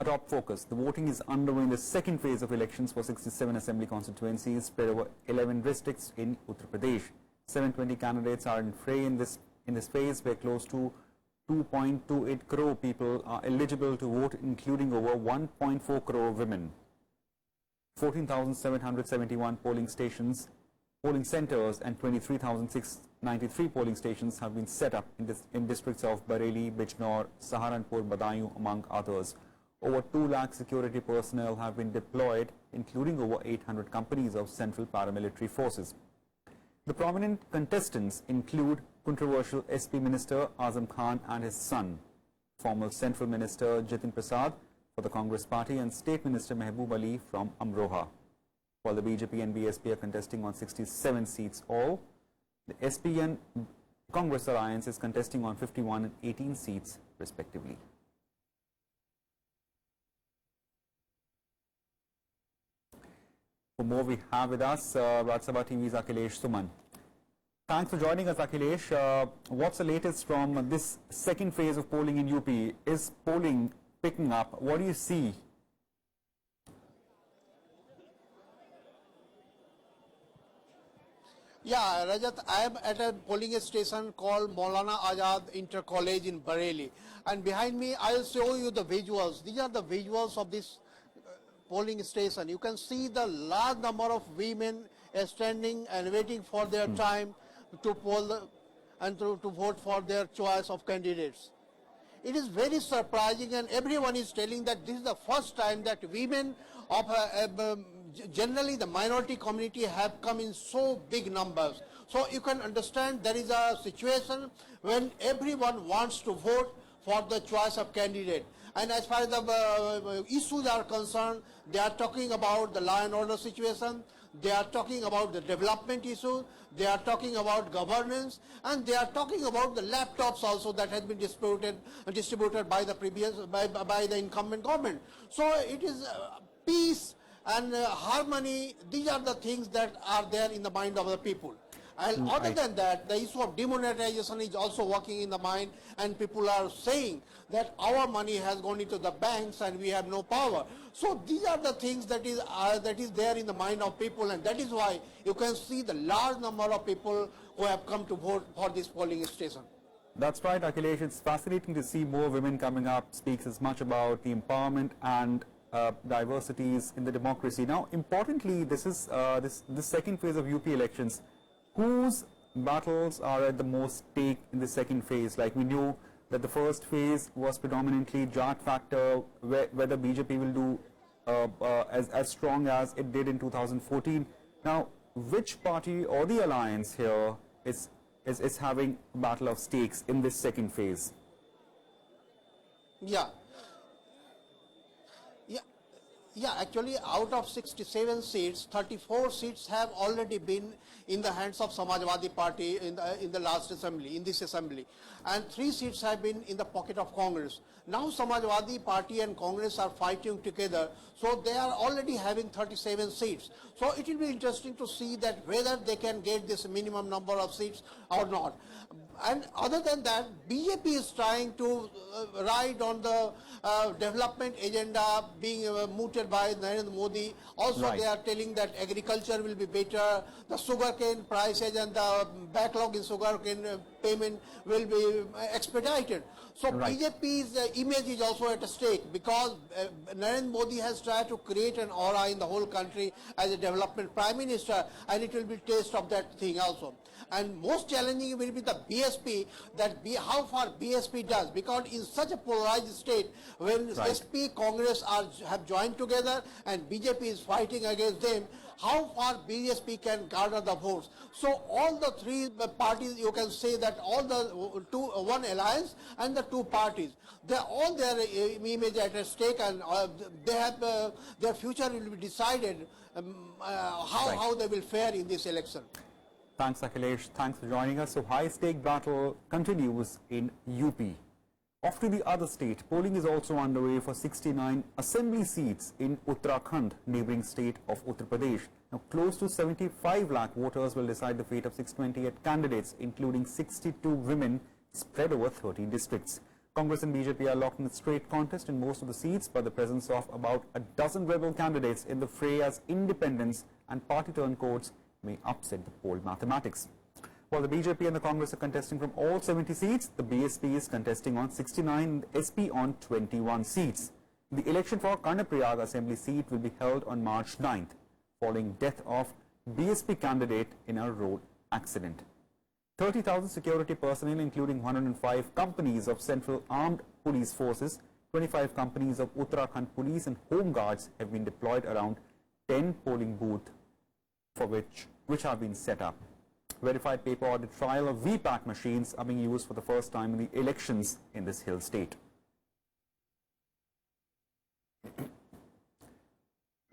top focus. The voting is underway in the second phase of elections for 67 assembly constituencies spread over 11 districts in Uttar Pradesh. 720 candidates are in fray in this phase, where close to 2.28 crore people are eligible to vote, including over 1.4 crore women. 14,771 polling centers and 23,693 polling stations have been set up in districts of Bareilly, Bijnor, Saharanpur, Badaयूं, among others. Over 2 lakh security personnel have been deployed, including over 800 companies of central paramilitary forces. The prominent contestants include controversial SP Minister Azam Khan and his son, former Central Minister Jitin Prasad for the Congress Party, and State Minister Mehboob Ali from Amroha. While the BJP and BSP are contesting on 67 seats all, the SP and Congress alliance is contesting on 51 and 18 seats respectively. For more, we have with us Rajya Sabha TV's Akhilesh Suman. Thanks for joining us, Akhilesh. What's the latest from this second phase of polling in UP? Is polling picking up? What do you see? Yeah, Rajat, I am at a polling station called Maulana Azad Inter College in Bareilly. And behind me, I'll show you the visuals. These are the visuals of this polling station. You can see the large number of women standing and waiting for their time to poll and to vote for their choice of candidates. It is very surprising, and everyone is telling that this is the first time that women of generally the minority community have come in so big numbers. So you can understand there is a situation when everyone wants to vote for the choice of candidate. And as far as the issues are concerned, they are talking about the law and order situation, they are talking about the development issue, they are talking about governance, and they are talking about the laptops also that has been distributed by the incumbent government. So it is peace and harmony. These are the things that are there in the mind of the people. And other than that, the issue of demonetization is also working in the mind, and people are saying that our money has gone into the banks and we have no power. So these are the things that is there in the mind of people, and that is why you can see the large number of people who have come to vote for this polling station. That's right, Akhilesh. It's fascinating to see more women coming up. Speaks as much about the empowerment and diversities in the democracy. Now, importantly, this is this second phase of UP elections. Whose battles are at the most stake in the second phase? Like we knew that the first phase was predominantly Jat factor, whether BJP will do as strong as it did in 2014. Now, which party or the alliance here is having a battle of stakes in this second phase? Yeah, actually out of 67 seats, 34 seats have already been in the hands of Samajwadi Party in the last assembly, in this assembly. And 3 seats have been in the pocket of Congress. Now Samajwadi Party and Congress are fighting together, so they are already having 37 seats. So it will be interesting to see that whether they can get this minimum number of seats or not. And other than that, BJP is trying to ride on the development agenda being mooted by Narendra Modi. Also, they are telling that agriculture will be better, the sugarcane prices and the backlog in sugarcane payment will be expedited. So BJP's image is also at stake, because Narendra Modi has tried to create an aura in the whole country as a development prime minister, and it will be taste of that thing also. And most challenging will be the BSP, that how far BSP does, because in such a polarized state, when SP, Congress have joined together and BJP is fighting against them, how far BSP can garner the votes. So all the 3 parties, you can say that all the one alliance and the 2 parties, they are all their image at stake, and they have their future will be decided how they will fare in this election. Thanks, Akhilesh. Thanks for joining us. So, high-stake battle continues in UP. Off to the other state, polling is also underway for 69 assembly seats in Uttarakhand, neighbouring state of Uttar Pradesh. Now, close to 75 lakh voters will decide the fate of 628 candidates, including 62 women spread over 30 districts. Congress and BJP are locked in a straight contest in most of the seats, but the presence of about a dozen rebel candidates in the fray as independents and party turncoats may upset the poll mathematics. While the BJP and the Congress are contesting from all 70 seats, the BSP is contesting on 69 and the SP on 21 seats. The election for Karnaprayag Assembly seat will be held on March 9th, following death of BSP candidate in a road accident. 30,000 security personnel, including 105 companies of Central Armed Police Forces, 25 companies of Uttarakhand Police and Home Guards have been deployed around 10 polling booths for which have been set up. Verified paper audit trial of VPAT machines are being used for the first time in the elections in this hill state.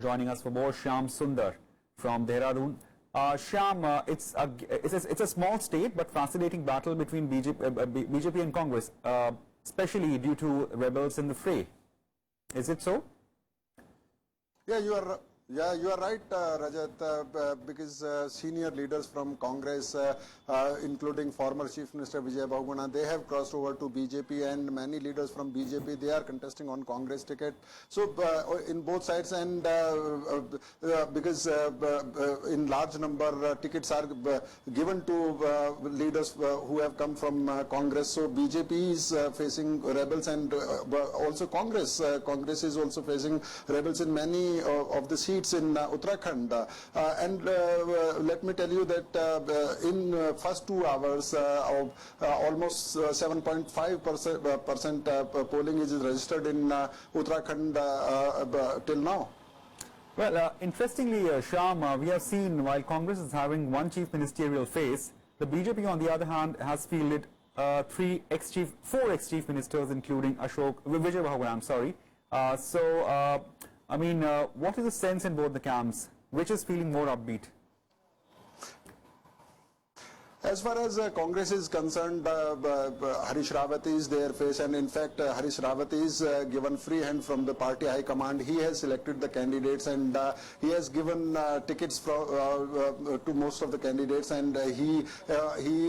Joining us for more, Shyam Sundar from Dehradun. Shyam, it's a small state but fascinating battle between BJP and Congress, especially due to rebels in the fray. Is it so? Yeah, you are right, Rajat, because senior leaders from Congress, including former Chief Minister Vijay Bahuguna, they have crossed over to BJP, and many leaders from BJP, they are contesting on Congress ticket. So in both sides, and because in large number tickets are given to leaders who have come from Congress, so BJP is facing rebels, and also Congress is also facing rebels in many of the seats in Uttarakhand. And let me tell you that in first 2 hours of almost 7.5% polling is registered in Uttarakhand till now. Well, interestingly, Shyam, we have seen while Congress is having one chief ministerial face, the BJP on the other hand has fielded four ex-chief ministers, including Vijay Bahuguna, I'm sorry. I mean, what is the sense in both the camps? Which is feeling more upbeat? As far as Congress is concerned, Harish Rawat is their face, and in fact Harish Rawat is given free hand from the party high command. He has selected the candidates, and he has given tickets to most of the candidates, and he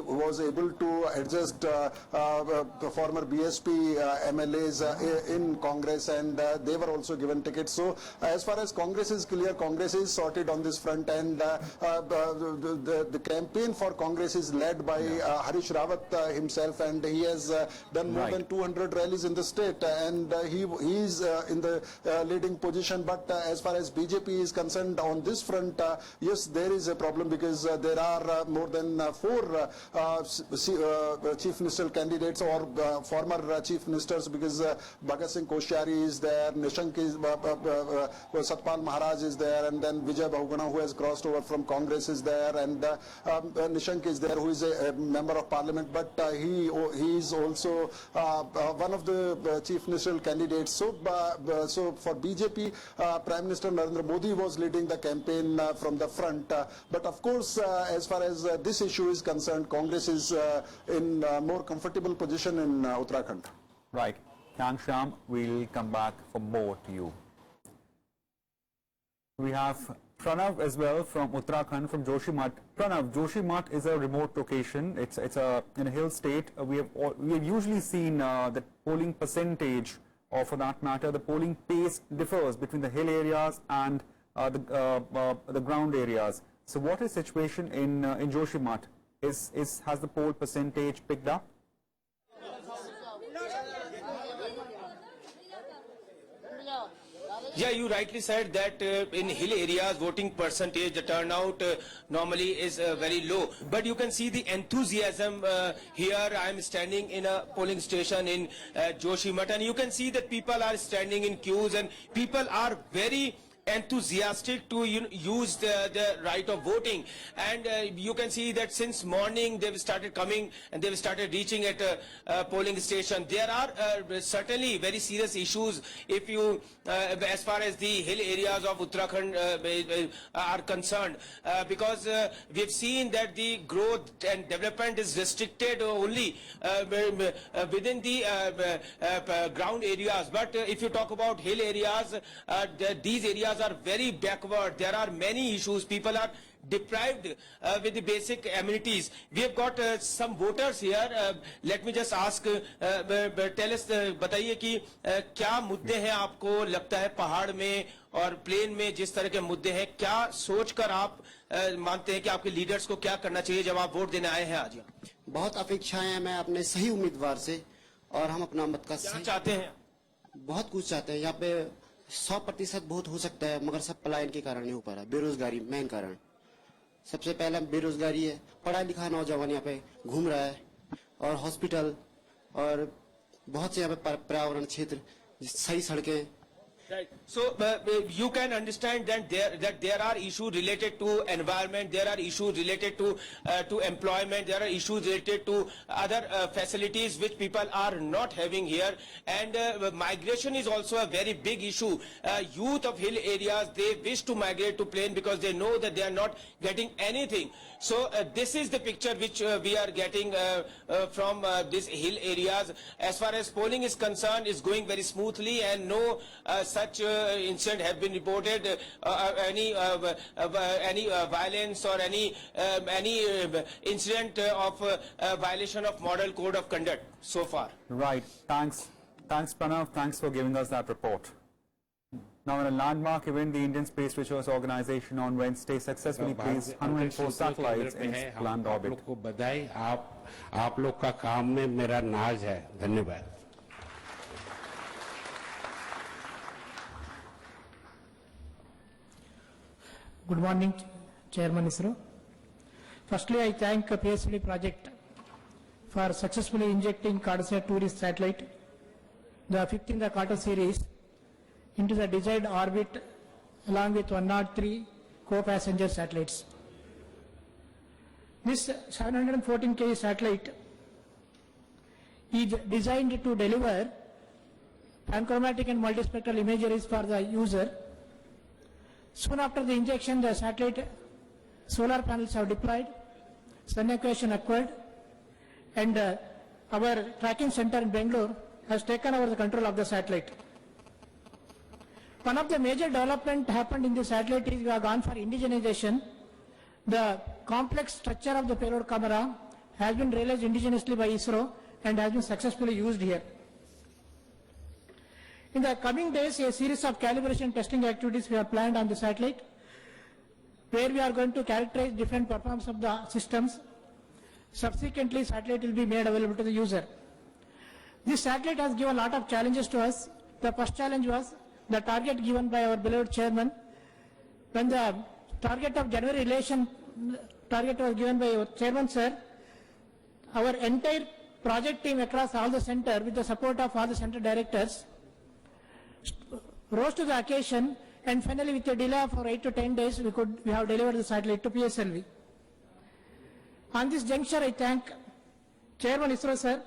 was able to adjust former BSP MLAs in Congress, and they were also given tickets. So as far as Congress is clear, Congress is sorted on this front, and the campaign for Congress is led by Harish Rawat himself, and he has done more than 200 rallies in the state, and he is in the leading position. But as far as BJP is concerned on this front, yes, there is a problem, because there are more than 4 chief ministerial candidates or former chief ministers, because Bhagat Singh Koshyari is there, Nishank is Satpal Maharaj is there, and then Vijay Bahuguna, who has crossed over from Congress, is there, and Nishank is there, who is a member of parliament, but he is also one of the chief ministerial candidates. So for BJP, Prime Minister Narendra Modi was leading the campaign from the front. But of course, as far as this issue is concerned, Congress is in a more comfortable position in Uttarakhand. Right. Thanks, Shyam. We'll come back for more to you. We have Pranav as well from Uttarakhand, from Joshimath. Pranav, Joshimath is a remote location. It's in a hill state. We have usually seen the polling percentage, or for that matter, the polling pace differs between the hill areas and the ground areas. So, what is the situation in Joshimath? Has the poll percentage picked up? Yeah, you rightly said that in hill areas, voting percentage, the turnout normally is very low. But you can see the enthusiasm here. I am standing in a polling station in Joshimath, and you can see that people are standing in queues, and people are very enthusiastic to use the right of voting, and you can see that since morning they've started coming and they've started reaching at a polling station. There are certainly very serious issues if you as far as the hill areas of Uttarakhand are concerned, because we've seen that the growth and development is restricted only within the ground areas. But if you talk about hill areas, these areas areas are very backward. There are many issues. People are deprived with the basic amenities. We have got some voters here. Let me just ask, tell us, बताइए कि क्या मुद्दे हैं आपको लगता है पहाड़ में और प्लेन में जिस तरह के मुद्दे हैं, क्या सोचकर आप मानते हैं कि आपके लीडर्स को क्या करना चाहिए जब आप वोट देने आए हैं आज यहाँ? बहुत अपेक्षाएं हैं मैं अपने सही उम्मीदवार से और हम अपना मत का क्या चाहते हैं? बहुत कुछ चाहते हैं। यहाँ पे 100% वोट हो सकता है, मगर सब पलायन के कारण नहीं हो पा रहा। बेरोजगारी मेन कारण, सबसे पहला बेरोजगारी है। पढ़ा लिखा नौजवान यहाँ पे घूम रहा है, और हॉस्पिटल और बहुत से यहाँ पे पर्यावरण क्षेत्र, सही सड़कें। Right. So you can understand that there are issues related to environment, there are issues related to employment, there are issues related to other facilities which people are not having here, and migration is also a very big issue. Youth of hill areas, they wish to migrate to plain because they know that they are not getting anything. So this is the picture which we are getting from these hill areas. As far as polling is concerned, is going very smoothly, and no such incident have been reported, any violence or any incident of violation of model code of conduct so far. Right. Thanks Pranav. Thanks for giving us that report. Now, in a landmark event, the Indian Space Research Organization on Wednesday successfully placed 104 satellites in its planned orbit. आप लोग को बधाई, आप लोग का काम में मेरा नाज है। धन्यवाद। Good morning, Chairman ISRO. Firstly, I thank PSLV project for successfully injecting Cartosat tourist satellite, the 5th in the Carter series, into the desired orbit along with 103 co-passenger satellites. This 714 kg satellite is designed to deliver panchromatic and multispectral imageries for the user. Soon after the injection, the satellite solar panels have deployed, sun equation occurred, and our tracking center in Bengaluru has taken over the control of the satellite. One of the major development happened in the satellite is we have gone for indigenization. The complex structure of the payload camera has been realized indigenously by ISRO and has been successfully used here. In the coming days, a series of calibration testing activities we have planned on the satellite, where we are going to characterize different performance of the systems. Subsequently, satellite will be made available to the user. This satellite has given a lot of challenges to us. The first challenge was the target given by our beloved chairman. When the target of January relation target was given by our chairman, sir, our entire project team across all the center, with the support of all the center directors, rose to the occasion, and finally with a delay of 8 to 10 days we have delivered the satellite to PSLV. On this juncture, I thank Chairman ISRO sir,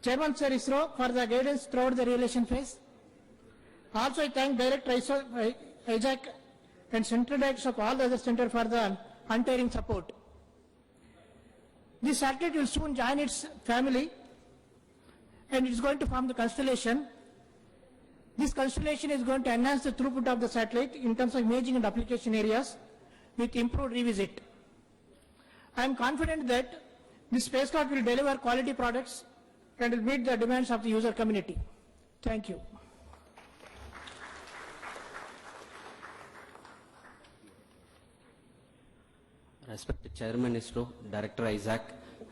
Chairman Sir ISRO for the guidance throughout the realization phase. Also I thank Director ISAC and Central Directors of all the other centers for the untiring support. This satellite will soon join its family, and it is going to form the constellation. This constellation is going to enhance the throughput of the satellite in terms of imaging and application areas with improved revisit. I am confident that this spacecraft will deliver quality products and will meet the demands of the user community. Thank you. Respected Chairman ISRO, Director Isaac,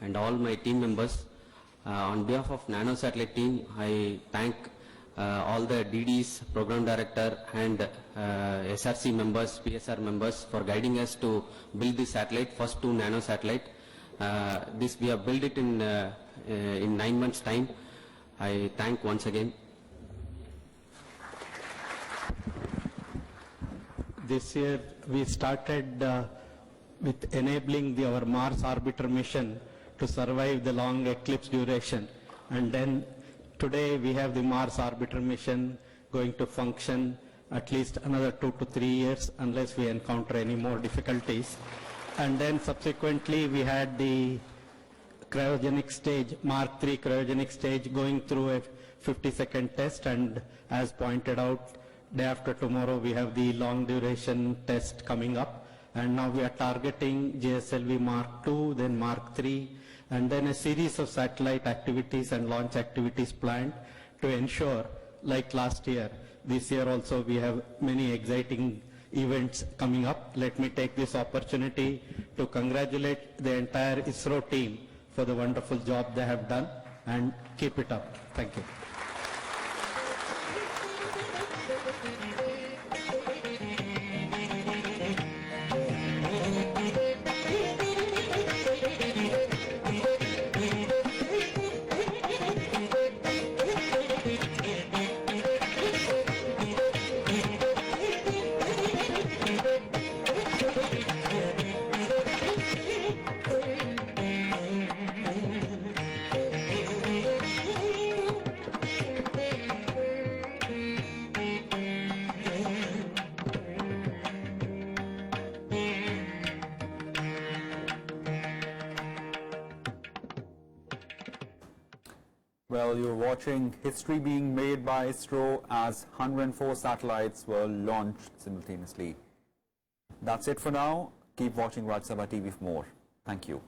and all my team members, on behalf of Nano Satellite team, I thank all the DDs, Program Director, and SRC members, PSR members for guiding us to build this satellite, first 2 Nano satellite. This we have built it in 9 months' time. I thank once again. This year we started with enabling our Mars orbiter mission to survive the long eclipse duration, and then today we have the Mars orbiter mission going to function at least another 2 to 3 years unless we encounter any more difficulties. And then subsequently we had the cryogenic stage, Mark III cryogenic stage, going through a 50-second test, and as pointed out, day after tomorrow we have the long duration test coming up, and now we are targeting GSLV Mark II, then Mark III, and then a series of satellite activities and launch activities planned to ensure, like last year, this year also we have many exciting events coming up. Let me take this opportunity to congratulate the entire ISRO team for the wonderful job they have done, and keep it up. Thank you. Well, you're watching history being made by ISRO as 104 satellites were launched simultaneously. That's it for now. Keep watching Rajya Sabha TV for more. Thank you.